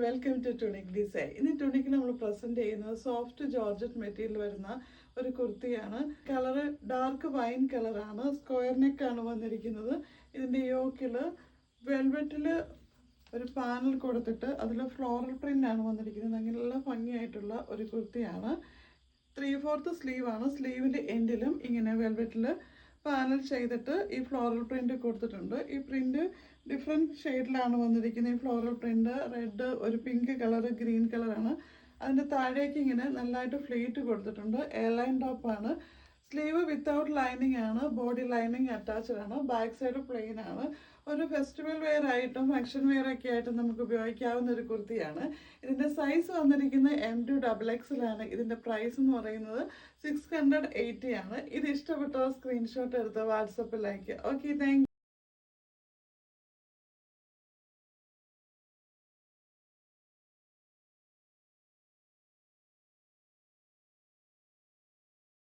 Welcome to tunic design. ഇനി ട്യൂണിക്കിൽ നമ്മൾ present ചെയ്യുന്നത് സോഫ്റ്റ് ജോർജറ്റ് മെറ്റീരിയൽ വരുന്ന ഒരു കുർത്തിയാണ്. കളറ് ഡാർക്ക് വൈൻ കളറാണ്. സ്ക്വയർ നെക്ക് ആണ് വന്നിരിക്കുന്നത്. ഇതിൻ്റെ യോക്കിൽ വെൽവെറ്റിൽ ഒരു പാനൽ കൊടുത്തിട്ട് അതിൽ ഫ്ലോറൽ പ്രിന്റ് ആണ് വന്നിരിക്കുന്നത്. അങ്ങനെയുള്ള ഭംഗിയായിട്ടുള്ള ഒരു കുർത്തിയാണ്. 3/4 സ്ലീവാണ്. സ്ലീവിൻ്റെ എൻഡിലും ഇങ്ങനെ വെൽവെറ്റിൽ പാനൽ ചെയ്തിട്ട് ഈ ഫ്ലോറൽ പ്രിന്റ് കൊടുത്തിട്ടുണ്ട്. ഈ പ്രിന്റ് ഡിഫറെൻറ്റ് ഷെയ്ഡിലാണ് വന്നിരിക്കുന്നത്. ഈ ഫ്ലോറൽ പ്രിന്റ് റെഡ്, ഒരു പിങ്ക് കളർ, ഗ്രീൻ കളറാണ്. അതിൻ്റെ താഴേക്ക് ഇങ്ങനെ നല്ലതായിട്ട് ഫ്ലീറ്റ് കൊടുത്തിട്ടുണ്ട്. എയർലൈൻ ടോപ്പാണ്. സ്ലീവ് വിത്തൗട്ട് ലൈനിങ് ആണ്. ബോഡി ലൈനിങ് അറ്റാച്ച്ഡ് ആണ്. ബാക്ക് സൈഡ് പ്ലെയിൻ ആണ്. ഒരു ഫെസ്റ്റിവൽ വെയർ ആയിട്ടും ഫംഗ്ഷൻ വെയർ ഒക്കെ ആയിട്ടും നമുക്ക് ഉപയോഗിക്കാവുന്ന ഒരു കുർത്തിയാണ്. ഇതിൻ്റെ സൈസ് വന്നിരിക്കുന്നത് M2XX ആണ്. ഇതിൻ്റെ പ്രൈസ് എന്ന് പറയുന്നത് 680 ആണ്. ഇത് ഇഷ്ടപ്പെട്ട സ്ക്രീൻഷോട്ട് എടുത്ത് വാട്സപ്പിലേക്ക്. Okay, thank